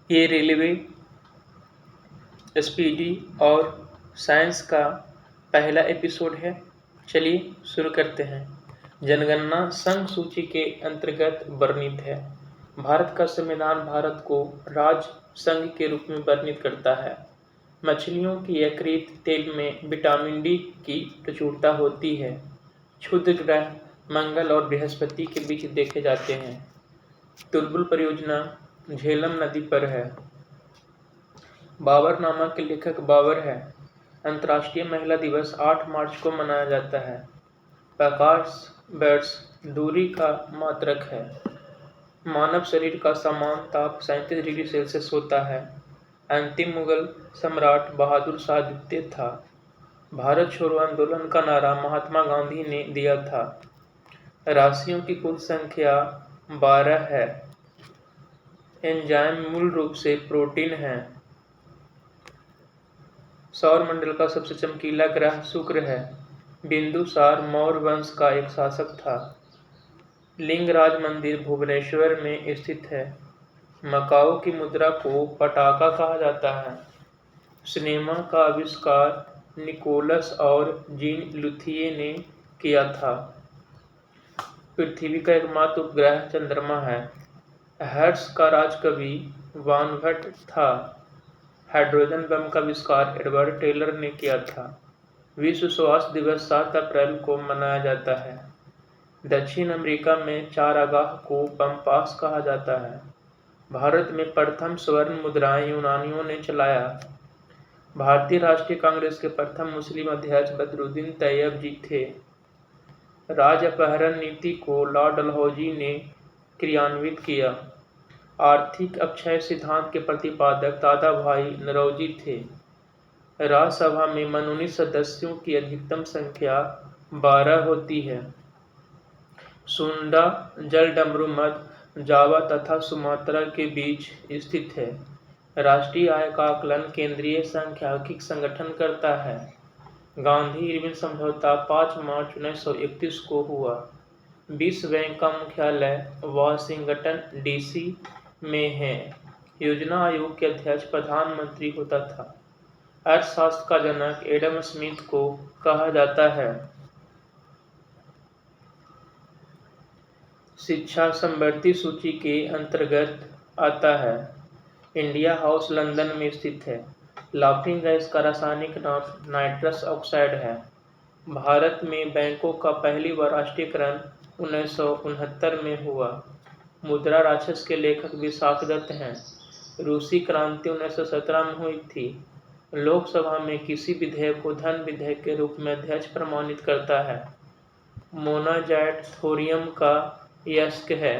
ये railway, speedy और science का पहला एपिसोड है। चलिए शुरू करते हैं। जनगणना संघ सूची के अंतर्गत वर्णित है। भारत का संविधान भारत को राज्य संघ के रूप में वर्णित करता है। मछलियों की यकृत तेल में विटामिन डी की प्रचुरता होती है। क्षुद्र ग्रह मंगल और बृहस्पति के बीच देखे जाते हैं। तुलबुल परियोजना झेलम नदी पर है। बाबरनामा के लेखक बाबर है। अंतर्राष्ट्रीय महिला दिवस 8 मार्च को मनाया जाता है। प्रकाश वर्ष दूरी का मात्रक है। मानव शरीर का सामान्य ताप 37 डिग्री सेल्सियस होता है। अंतिम मुगल सम्राट बहादुर शाह द्वितीय था। भारत छोड़ो आंदोलन का नारा महात्मा गांधी ने दिया था। राशियों की कुल संख्या 12 है। एंजाइम मूल रूप से प्रोटीन है। सौर मंडल का सबसे चमकीला ग्रह शुक्र है। बिंदुसार मौर्य वंश का एक शासक था। लिंगराज मंदिर भुवनेश्वर में स्थित है। मकाओ की मुद्रा को पटाका कहा जाता है। सिनेमा का आविष्कार निकोलस और जीन लुथिये ने किया था। पृथ्वी का एकमात्र उपग्रह चंद्रमा है। हर्ष का राजकवि वानभट्ट था। हाइड्रोजन बम का आविष्कार एडवर्ड टेलर ने किया था। विश्व स्वास्थ्य दिवस 7 अप्रैल को मनाया जाता है। दक्षिण अमेरिका में चारागाह को पम्पास कहा जाता है। भारत में प्रथम स्वर्ण मुद्राएं यूनानियों ने चलाया। भारतीय राष्ट्रीय कांग्रेस के प्रथम मुस्लिम अध्यक्ष बदरुद्दीन तैयब जी थे। राज अपहरण नीति को लॉर्ड डलहौजी ने क्रियान्वित किया। आर्थिक अक्षय सिद्धांत के प्रतिपादक दादाभाई नौरोजी थे। राज्यसभा में मनोनीत सदस्यों की अधिकतम संख्या 12 होती है। सुंडा जलडमरू मध्य जावा तथा सुमात्रा के बीच स्थित है। राष्ट्रीय आय का आकलन केंद्रीय सांख्यिकी संगठन करता है। गांधी इरविन समझौता 5 मार्च 1931 को हुआ। विश्व बैंक का मुख्यालय वाशिंगटन डीसी में है। योजना आयोग के अध्यक्ष प्रधानमंत्री होता था। अर्थशास्त्र का जनक एडम स्मिथ को कहा जाता है। शिक्षा समवर्ती सूची के अंतर्गत आता है। इंडिया हाउस लंदन में स्थित है। लाफिंग गैस का रासायनिक नाम नाइट्रस ऑक्साइड है। भारत में बैंकों का पहली बार राष्ट्रीयकरण 1969 में हुआ। मुद्रा राक्षस के लेखक विशाख दत्त हैं। रूसी क्रांति 1917 में हुई थी। लोकसभा में किसी विधेयक को धन विधेयक के रूप में अध्यक्ष प्रमाणित करता है। मोनाजाइट थोरियम का यस्क है।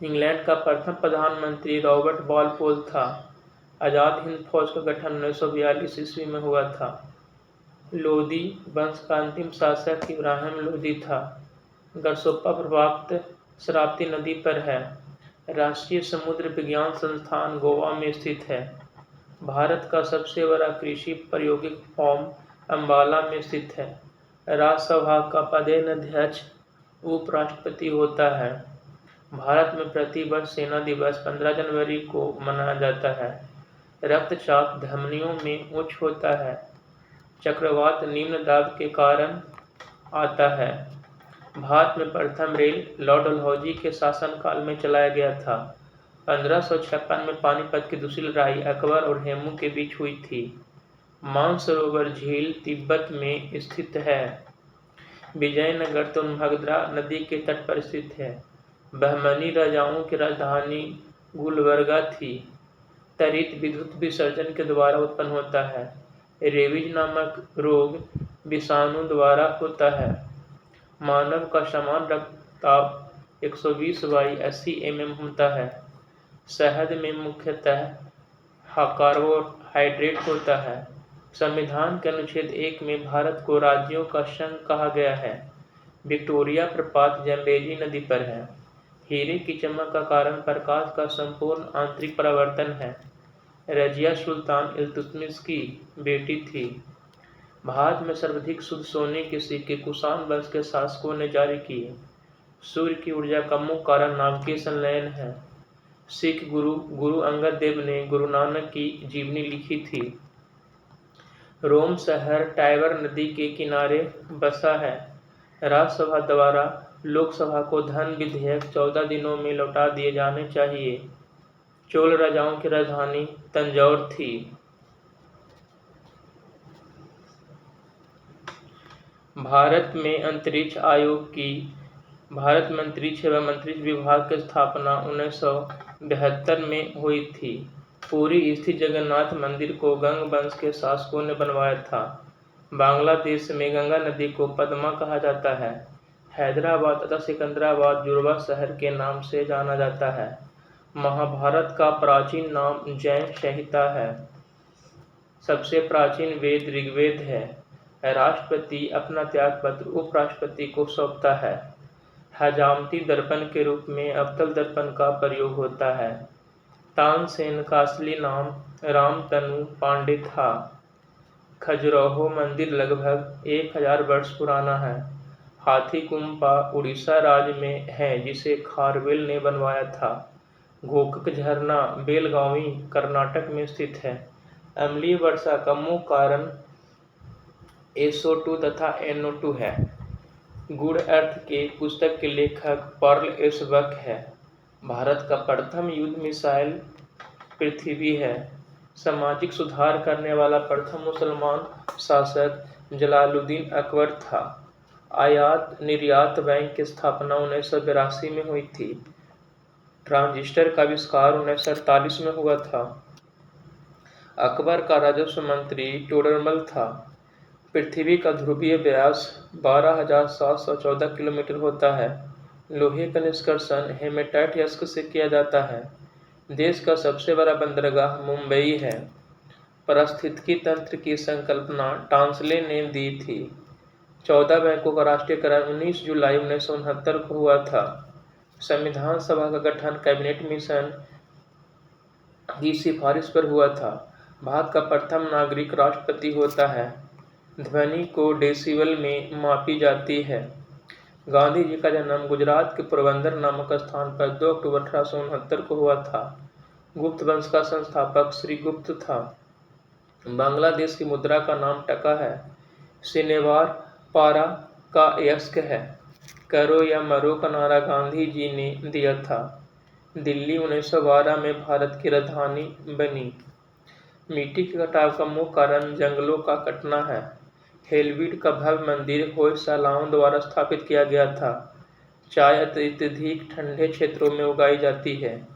इंग्लैंड का प्रथम प्रधानमंत्री रॉबर्ट वालपोल था। आजाद हिंद फौज का गठन 1942 ईस्वी में हुआ था। लोदी वंश का अंतिम शासक इब्राहिम लोदी था। गरसोप्पा प्रवाक्त शरावती नदी पर है। राष्ट्रीय समुद्र विज्ञान संस्थान गोवा में स्थित है। भारत का सबसे बड़ा कृषि प्रायोगिक फार्म अम्बाला में स्थित है। राज्यसभा का पदेन अध्यक्ष उपराष्ट्रपति होता है। भारत में प्रतिवर्ष सेना दिवस 15 जनवरी को मनाया जाता है। रक्तचाप धमनियों में उच्च होता है। चक्रवात निम्न दाब के कारण आता है। भारत में प्रथम रेल लॉर्ड डलहौजी के शासनकाल में चलाया गया था। 1556 में पानीपत की दूसरी लड़ाई अकबर और हेमू के बीच हुई थी। मानसरोवर झील तिब्बत में स्थित है। विजयनगर तुंगभद्रा नदी के तट पर स्थित है। बहमनी राजाओं की राजधानी गुलबर्गा थी। तरित विद्युत विसर्जन के द्वारा उत्पन्न होता है। रेबीज नामक रोग विषाणु द्वारा होता है। मानव का समान रक्तचाप 120/80 mm होता है। शहद में मुख्यतः कार्बोहाइड्रेट होता है। संविधान के अनुच्छेद 1 में भारत को राज्यों का संघ कहा गया है। विक्टोरिया प्रपात जम्बेजी नदी पर है। हीरे की चमक का कारण प्रकाश का संपूर्ण आंतरिक परावर्तन है। रजिया सुल्तान इल्तुतमिश की बेटी थी। भारत में सर्वाधिक शुद्ध सोने के सिक्के कुषाण वंश के शासकों ने जारी किए। सूर्य की ऊर्जा का मुख्य कारण नाभिकीय संलयन है। सिख गुरु गुरु अंगद देव ने गुरु नानक की जीवनी लिखी थी। रोम शहर टाइबर नदी के किनारे बसा है। राज्यसभा द्वारा लोकसभा को धन विधेयक 14 दिनों में लौटा दिए जाने चाहिए। चोल राजाओं की राजधानी तंजौर थी। भारत में अंतरिक्ष एवं अंतरिक्ष विभाग की स्थापना 1972 में हुई थी। पुरी स्थित जगन्नाथ मंदिर को गंग वंश के शासकों ने बनवाया था। बांग्लादेश में गंगा नदी को पद्मा कहा जाता है। हैदराबाद तथा सिकंदराबाद जुड़वा शहर के नाम से जाना जाता है। महाभारत का प्राचीन नाम जैन संहिता है। सबसे प्राचीन वेद ऋग्वेद है। राष्ट्रपति अपना त्यागपत्र उपराष्ट्रपति को सौंपता है। हजामती दर्पण के रूप में अवतल दर्पण का प्रयोग होता है। तानसेन का असली नाम रामतनु पांडे था। खजुराहो मंदिर लगभग 1000 वर्ष पुराना है। हाथीगुम्पा उड़ीसा राज्य में है, जिसे खारवेल ने बनवाया था। गोकक झरना बेलगावी कर्नाटक में स्थित है। अम्लीय वर्षा का मुख्य कारण SO2 तथा NO2 है। गुण अर्थ के पुस्तक के लेखक पर्ल एसबक है। भारत का प्रथम युद्ध मिसाइल पृथ्वी है। सामाजिक सुधार करने वाला प्रथम मुसलमान शासक जलालुद्दीन अकबर था। आयात निर्यात बैंक की स्थापना 1982 में हुई थी। ट्रांजिस्टर का आविष्कार 1948 में हुआ था। अकबर का राजस्व मंत्री टोडरमल था। पृथ्वी का ध्रुवीय व्यास 12,714 किलोमीटर होता है। लोहे का निष्कर्षण हेमेटाइट यस्क से किया जाता है। देश का सबसे बड़ा बंदरगाह मुंबई है। पारिस्थितिकी तंत्र की संकल्पना टांसले ने दी थी। 14 बैंकों का राष्ट्रीयकरण 19 जुलाई 1969 को हुआ था। संविधान सभा का गठन कैबिनेट मिशन की सिफारिश पर हुआ था। भारत का प्रथम नागरिक राष्ट्रपति होता है। ध्वनि को डेसिबल में मापी जाती है। गांधी जी का जन्म गुजरात के पोरबंदर नामक स्थान पर 2 अक्टूबर 1869 को हुआ था। गुप्त वंश का संस्थापक श्री गुप्त था। बांग्लादेश की मुद्रा का नाम टका है। सिनेवार पारा का यस्क है। करो या मरो का नारा गांधी जी ने दिया था। दिल्ली 1912 में भारत की राजधानी बनी। मिट्टी के कटाव का मुख्य कारण जंगलों का कटना है। हेलवीड का भव्य मंदिर होयसालाओं द्वारा स्थापित किया गया था। चाय अत्यधिक ठंडे क्षेत्रों में उगाई जाती है।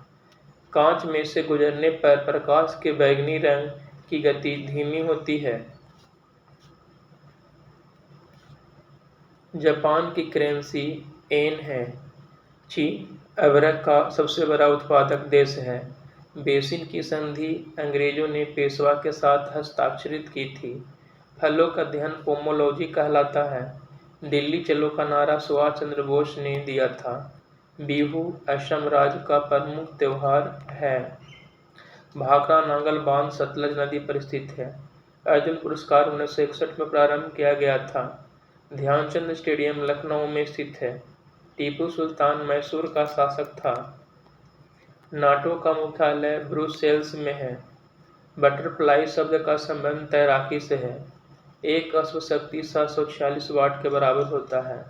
कांच में से गुजरने पर प्रकाश के बैंगनी रंग की गति धीमी होती है। जापान की करेंसी येन है। चीन अबरक का सबसे बड़ा उत्पादक देश है। बेसिन की संधि अंग्रेजों ने पेशवा के साथ हस्ताक्षरित की थी। फलों का अध्ययन पोमोलॉजी कहलाता है। दिल्ली चलो का नारा सुभाष चंद्र बोस ने दिया था। बिहू असम राज्य का प्रमुख त्योहार है। भाखड़ा नांगल बांध सतलज नदी पर स्थित है। अर्जुन पुरस्कार 1961 में प्रारंभ किया गया था। ध्यानचंद स्टेडियम लखनऊ में स्थित है। टीपू सुल्तान मैसूर का शासक था। नाटो का मुख्यालय ब्रुसेल्स में है। बटरफ्लाई शब्द का संबंध तैराकी से है। एक अश्वशक्ति 746 वाट के बराबर होता है।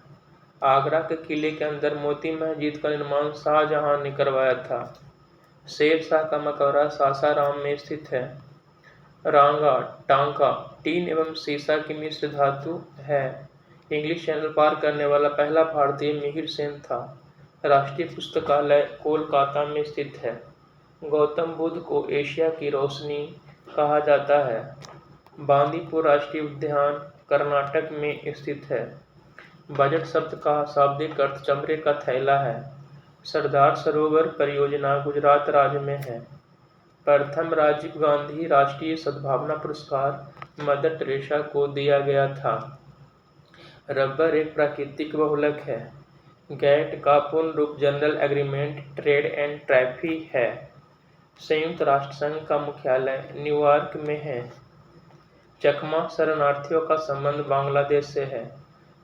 आगरा के किले के अंदर मोती मस्जिद का निर्माण शाहजहां ने करवाया था। शेरशाह का मकबरा सासाराम में स्थित है। रांगा टांका टीन एवं सीसा की मिश्र धातु है। इंग्लिश चैनल पार करने वाला पहला भारतीय मिहिर सेन था। राष्ट्रीय पुस्तकालय कोलकाता में स्थित है। गौतम बुद्ध को एशिया की रोशनी कहा जाता है। बांदीपुर राष्ट्रीय उद्यान कर्नाटक में स्थित है। बजट शब्द का शाब्दिक अर्थ चमड़े का थैला है। सरदार सरोवर परियोजना गुजरात राज्य में है। प्रथम राजीव गांधी राष्ट्रीय सद्भावना पुरस्कार मदर टेरेसा को दिया गया था। रबर एक प्राकृतिक बहुलक है। गैट का पूर्ण रूप general agreement trade and tariff है। संयुक्त राष्ट्र संघ का मुख्यालय न्यूयॉर्क में है। चकमा शरणार्थियों का संबंध बांग्लादेश से है।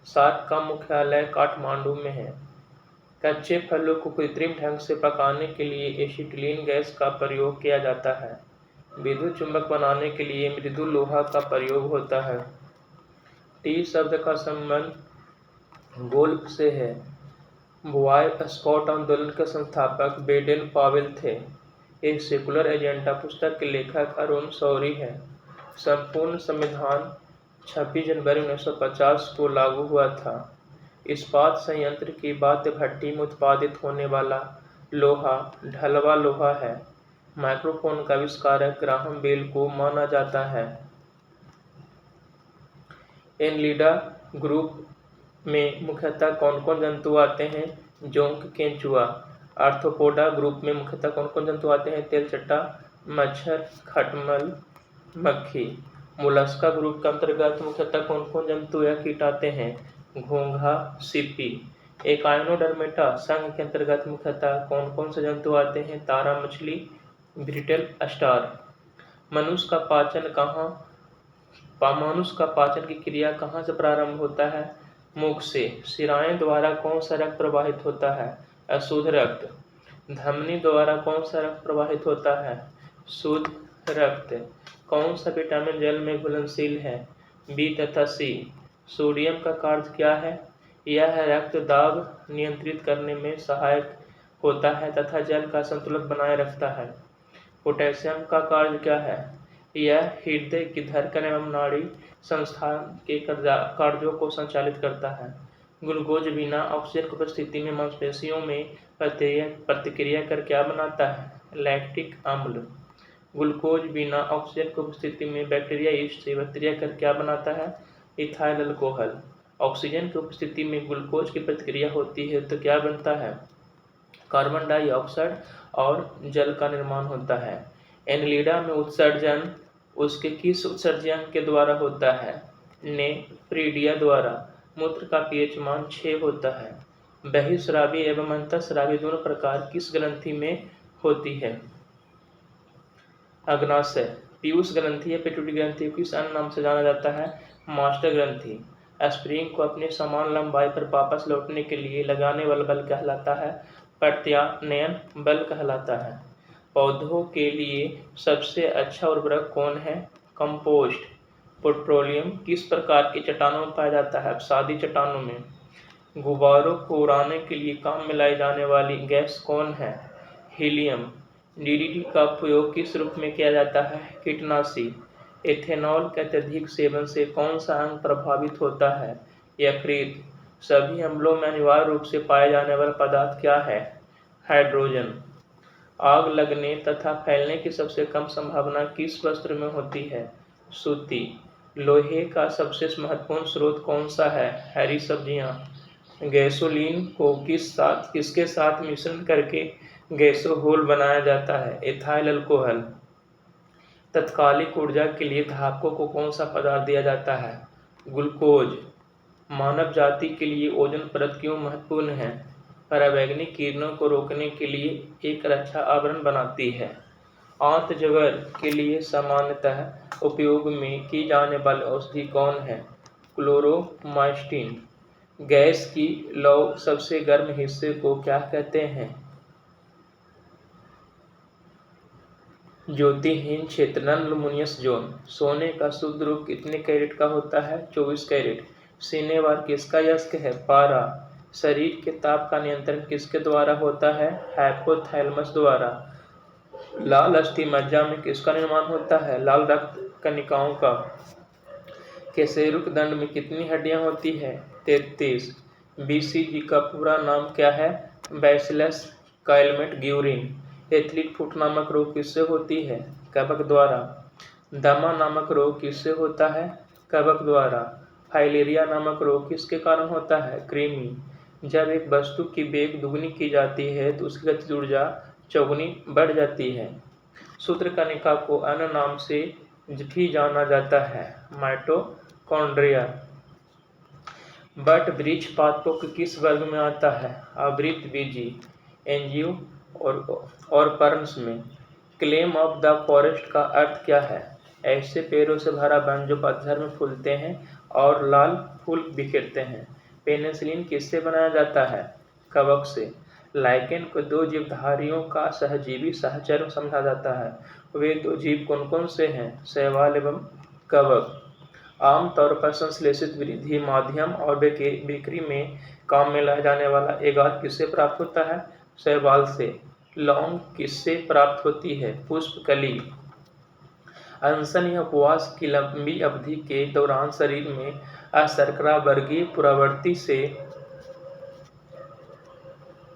सार्क का मुख्यालय काठमांडू में है। कच्चे फलों को कृत्रिम ढंग से पकाने के लिए एसिटिलीन गैस का प्रयोग किया जाता है। विद्युत चुंबक बनाने के लिए मृदु लोहा का प्रयोग होता है। टी शब्द का संबंध गोल्फ से है। बॉय स्काउट आंदोलन के संस्थापक बेडेन पावेल थे। एक सेकुलर एजेंडा पुस्तक के लेखक अरुण शौरी है। संपूर्ण संविधान 26 जनवरी 1950 को लागू हुआ था। इस्पात संयंत्र की बाध्य भट्टी में उत्पादित होने वाला लोहा ढलवा लोहा है। माइक्रोफोन का आविष्कारक ग्राहम बेल को माना जाता है। एनलिडा ग्रुप में मुख्यतः कौन कौन जंतु आते हैं? जोंक, केंचुआ। आर्थ्रोपोडा ग्रुप में मुख्यतः कौन कौन जंतु आते हैं? तेलचट्टा, मच्छर, खटमल, मक्खी। मोलस्का ग्रुप के अंतर्गत मुख्यतः कौन कौन जंतु या कीट आते हैं? घोंघा, सीपी। एकाइनोडर्मेटा संघ के अंतर्गत मुख्यतः कौन कौन से जंतु आते हैं? तारा मछली, ब्रिटल स्टार। मनुष्य का पाचन की क्रिया कहाँ से प्रारंभ होता है? मुख से। शिराएं द्वारा कौन सा रक्त प्रवाहित होता है? अशुद्ध रक्त। धमनी द्वारा कौन सा रक्त प्रवाहित होता है? शुद्ध रक्त। कौन सा विटामिन जल में घुलनशील है? बी तथा सी। सोडियम का कार्य क्या है? यह रक्त दाब नियंत्रित करने में सहायक होता है तथा जल का संतुलन बनाए रखता है। पोटेशियम का कार्य क्या है? यह हृदय की धड़कन एवं नाड़ी संस्थान के कार्यों को संचालित करता है। ग्लूकोज बिना ऑक्सीजन की उपस्थिति में मांसपेशियों में प्रतिक्रिया कर क्या बनाता है? लैक्टिक अम्ल। ग्लूकोज बिना ऑक्सीजन की उपस्थिति में बैक्टीरिया यीस्ट से प्रतिक्रिया कर क्या बनाता है? Ethyl alcohol. ऑक्सीजन की उपस्थिति में ग्लूकोज की प्रतिक्रिया होती है तो क्या बनता है? कार्बन डाइऑक्साइड और जल का निर्माण होता है। एनलिडा में उत्सर्जन उसके किस उत्सर्जन के द्वारा होता है? नेफ्रीडिया द्वारा। मूत्र का पीएच मान 6 होता है। बहिस्रावी एवं अंतःस्रावी दोनों प्रकार किस ग्रंथि में होती है? अग्नाशय। पीयूष ग्रंथि या पिट्यूटरी ग्रंथि को किस अन्य नाम से जाना जाता है? मास्टर ग्रंथि। स्प्रिंग को अपने समान लंबाई पर वापस लौटने के लिए लगाने वाला बल कहलाता है? प्रत्यानयन बल कहलाता है। पौधों के लिए सबसे अच्छा उर्वरक कौन है? कंपोस्ट। पेट्रोलियम किस प्रकार की चट्टानों में पाया जाता है? अवसादी चट्टानों में। गुब्बारों को उड़ाने के लिए काम में लाई जाने वाली गैस कौन है? हीलियम। डीडीटी का प्रयोग किस रूप में किया जाता है? कीटनाशी। एथेनॉल के अत्यधिक सेवन से कौन सा अंग प्रभावित होता है? यकृत। सभी अम्लों में अनिवार्य रूप से पाए जाने वाला पदार्थ क्या है? हाइड्रोजन। आग लगने तथा फैलने की सबसे कम संभावना किस वस्त्र में होती है? सूती। लोहे का सबसे महत्वपूर्ण स्रोत कौन सा है? हरी सब्जियां। गैसोलीन को किसके साथ मिश्रण करके गैसोहोल बनाया जाता है? Ethyl alcohol. तत्कालिक ऊर्जा के लिए धावकों को कौन सा पदार्थ दिया जाता है? ग्लूकोज। मानव जाति के लिए ओजोन परत क्यों महत्वपूर्ण है? पराबैंगनी किरणों को रोकने के लिए एक रक्षा आवरण बनाती है। आंत ज्वर के लिए सामान्यतः उपयोग में की जाने वाली औषधि कौन है? क्लोरोमास्टिन। गैस की लौ सबसे गर्म हिस्से को क्या कहते हैं? ज्योतिहीन क्षेत्र नॉन लुमिनियस जोन। सोने का शुद्ध रूप कितने कैरेट का होता है? 24 कैरेट। सिनेवार किसका यस्क है? पारा। शरीर के ताप का नियंत्रण किसके द्वारा होता है? हाइपोथैलेमस द्वारा। लाल अस्थि मज्जा में किसका निर्माण होता है? लाल रक्त कणिकाओं का। केसेरुक दंड में कितनी हड्डियां होती है? 33। बीसीजी का पूरा नाम क्या है? Bacillus Calmette Guérin. Athlete foot नामक रोग किससे होती है? कवक द्वारा। दमा नामक रोग किससे होता है? कवक द्वारा। फाइलेरिया नामक रोग किसके कारण होता है? कृमि। जब एक वस्तु की वेग दुगनी की जाती है तो उसकी गतिज ऊर्जा चौगुनी बढ़ जाती है। सूत्रकणिका को अन्य नाम से भी जाना जाता है, माइटोकॉन्ड्रिया। बट वृक्ष पादपों के किस वर्ग में आता है? आवृतबीजी। एंजियो और पर्न्स में। क्लेम ऑफ द फॉरेस्ट का अर्थ क्या है? ऐसे पेड़ों से भरा वन जो पतझड़ में फूलते हैं और लाल फूल बिखेरते हैं। पेनिसिलिन किससे बनाया जाता है? कवक से। लाइकेन को दो जीवधारियों का सहजीवी सहचर समझा जाता है। वे दो जीव कौन कौन से हैं? शैवाल एवं कवक। आमतौर पर संश्लेषित वृद्धि माध्यम और बिक्री में काम में लाया जाने वाला एगार किससे प्राप्त होता है? शैवाल से। लौंग किससे प्राप्त होती है? पुष्पकली। अनशन या उपवास की लंबी अवधि के दौरान शरीर में अशर्करा वर्गीय पुनरावृत्ति से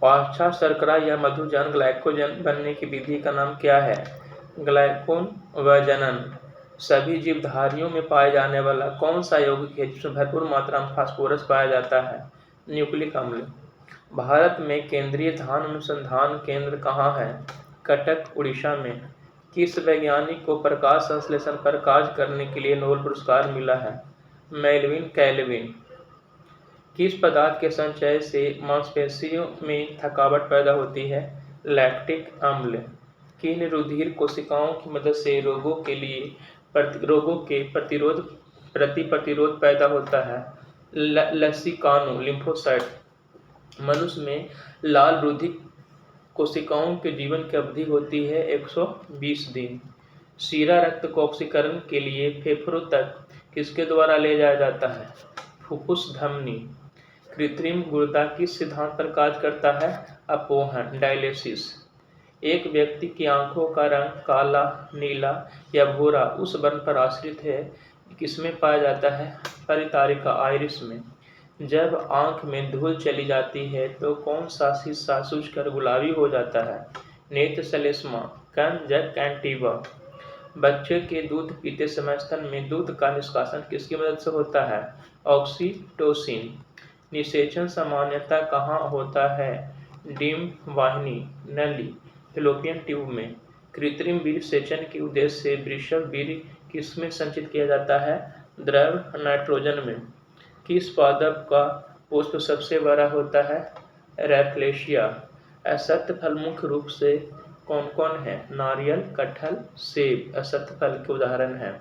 पाश्चात्य शर्करा या मधुजन ग्लाइकोजन बनने की विधि का नाम क्या है? ग्लाइकोन वजनन। सभी जीवधारियों में पाए जाने वाला कौन सा यौगिक है जिसमें भरपूर मात्रा में फास्फोरस पाया जाता है? न्यूक्लिक अम्ल। भारत में केंद्रीय धान अनुसंधान केंद्र कहाँ है? कटक, उड़ीसा में। किस वैज्ञानिक को प्रकाश संश्लेषण पर कार्य करने के लिए नोबेल पुरस्कार मिला है? Melvin Calvin. किस पदार्थ के संचय से मांसपेशियों में थकावट पैदा होती है? लैक्टिक अम्ल। किन रुधिर कोशिकाओं की मदद से रोगों के प्रतिरोध पैदा होता है? लसिकानु लिम्फोसाइट। मनुष्य में लाल रुधिर कोशिकाओं के जीवन की अवधि होती है 120 दिन। शीरा रक्त को ऑक्सीकरण के लिए फेफड़ों तक किसके द्वारा ले जाया जाता है? फुफ्फुस धमनी। कृत्रिम गुर्दा किस सिद्धांत पर कार्य करता है? अपोहन, डायलिसिस। एक व्यक्ति की आंखों का रंग काला, नीला या भूरा उस वर्ण पर आश्रित है किसमें पाया जाता है? परितारिका, आइरिस में। जब आंख में धूल चली जाती है तो कौन सा हिस्सा सूजकर गुलाबी हो जाता है? नेत्र श्लेष्मा, कंजक्टिवा। बच्चे के दूध पीते समय स्तन में दूध का निष्कासन किसकी मदद से होता है? ऑक्सीटोसिन। निषेचन सामान्यतः कहाँ होता है? डिम्ब वाहिनी, नली, फैलोपियन ट्यूब में। कृत्रिम वीर्य सेचन के उद्देश्य से वृषभ वीर्य किसमें संचित किया जाता है? द्रव नाइट्रोजन में। किस पादप का पुष्प सबसे बड़ा होता है? रैफ्लेशिया। असत्य फल मुख्य रूप से कौन कौन है? नारियल, कटहल, सेब असत्य फल के उदाहरण हैं।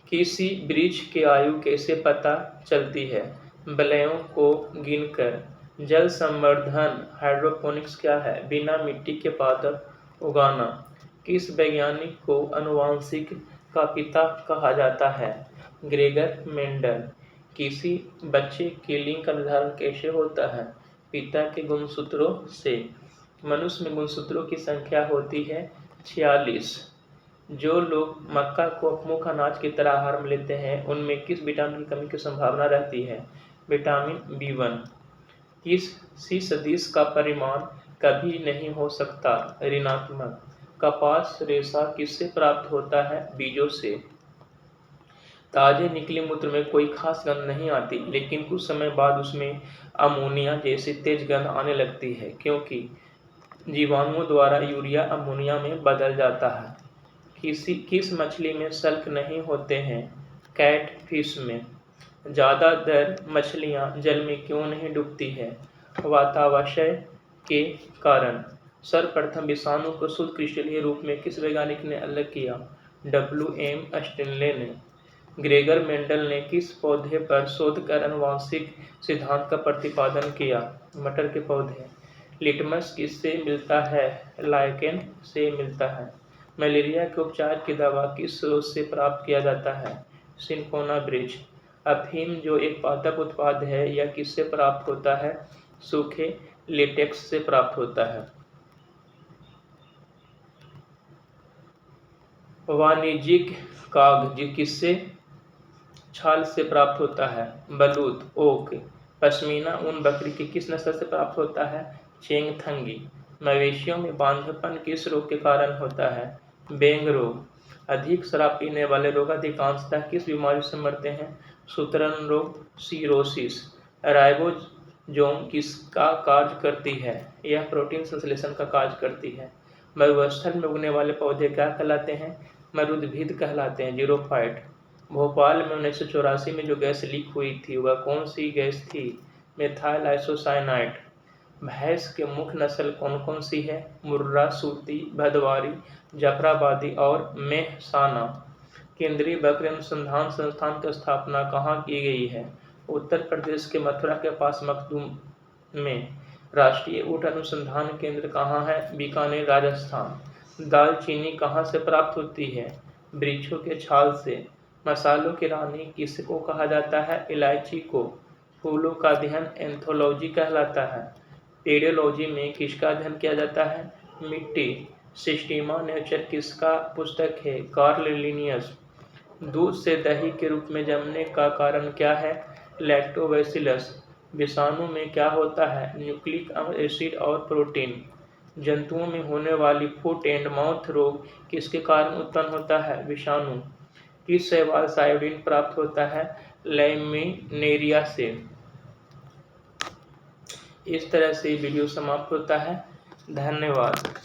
किसी वृक्ष की आयु कैसे पता चलती है? बलयों को गिनकर। जल संवर्धन हाइड्रोपोनिक्स क्या है? बिना मिट्टी के पादप उगाना। किस वैज्ञानिक को आनुवंशिक का पिता कहा जाता है? Gregor Mendel. किसी बच्चे के लिंग का निर्धारण कैसे होता है? पिता के गुणसूत्रों से। मनुष्य में गुणसूत्रों की संख्या होती है 46। जो लोग मक्का को मुख्य अनाज की तरह आहार में लेते हैं उनमें किस विटामिन की कमी की संभावना रहती है? Vitamin B1। किसी सदिश का परिमाण कभी नहीं हो सकता? ऋणात्मक। कपास रेशा किससे प्राप्त होता है? बीजों से। ताजे निकले मूत्र में कोई खास गंध नहीं आती, लेकिन कुछ समय बाद उसमें अमोनिया जैसी तेज गंध आने लगती है क्योंकि जीवाणुओं द्वारा यूरिया अमोनिया में बदल जाता है। किस मछली में सल्क नहीं होते हैं? कैट फिश में। ज़्यादातर मछलियाँ जल में क्यों नहीं डूबती है? वातावक्षय के कारण। सर्वप्रथम विषाणु को शुद्ध क्रिस्टलीय रूप में किस वैज्ञानिक ने अलग किया? WM स्टेनले ने। ग्रेगर मेंडल ने किस पौधे पर शोध कर आनुवंशिक सिद्धांत का प्रतिपादन किया? मटर के पौधे। लिटमस किससे मिलता है? लाइकेन से मिलता है। मलेरिया के उपचार की दवा किस स्रोत से प्राप्त किया जाता है? सिनकोना वृक्ष। अफीम जो एक पादप उत्पाद है यह किससे प्राप्त होता है? सूखे लेटेक्स से प्राप्त होता है। वाणिज्यिक कागज किससे छाल से प्राप्त होता है? बलूत, ओक। पश्मीना ऊन बकरी की किस नस्ल से प्राप्त होता है? चेंगथंगी। मवेशियों में बांझपन किस रोग के कारण होता है? बेंग रोग। अधिक शराब पीने वाले लोग अधिकांशतः किस बीमारी से मरते हैं? सूत्रण रोग, सीरोसिस। राइबोसोम किसका कार्य करती है? यह प्रोटीन संश्लेषण का कार्य करती है। मरुस्थल में उगने वाले पौधे क्या कहलाते हैं? मरुद्भिद कहलाते हैं, जीरोफाइट। भोपाल में 1984 में जो गैस लीक हुई थी वह कौन सी गैस थी? Methyl isocyanide. भैंस के मुख्य नस्ल कौन कौन सी है? मुर्रा, सूती, भदवारी, जाफराबादी और मेहसाना। केंद्रीय बकरी अनुसंधान संस्थान की स्थापना कहाँ की गई है? उत्तर प्रदेश के मथुरा के पास मखदूम में। राष्ट्रीय ऊँट अनुसंधान केंद्र कहाँ है? बीकानेर, राजस्थान। दालचीनी कहाँ से प्राप्त होती है? वृक्षों के छाल से। मसालों की रानी किसको कहा जाता है? इलायची को। फूलों का अध्ययन एंथोलॉजी कहलाता है। पेडियोलॉजी में किसका अध्ययन किया जाता है? मिट्टी। सिस्टीमा नेचर किसका पुस्तक है? Karl Linnaeus. दूध से दही के रूप में जमने का कारण क्या है? लैक्टोबैसिलस। विषाणु में क्या होता है? न्यूक्लिक एसिड और प्रोटीन। जंतुओं में होने वाली फुट एंड माउथ रोग किसके कारण उत्पन्न होता है? विषाणु। किस शैवाल से आयोडीन प्राप्त होता है? लैमिनेरिया से। इस तरह से वीडियो समाप्त होता है। धन्यवाद।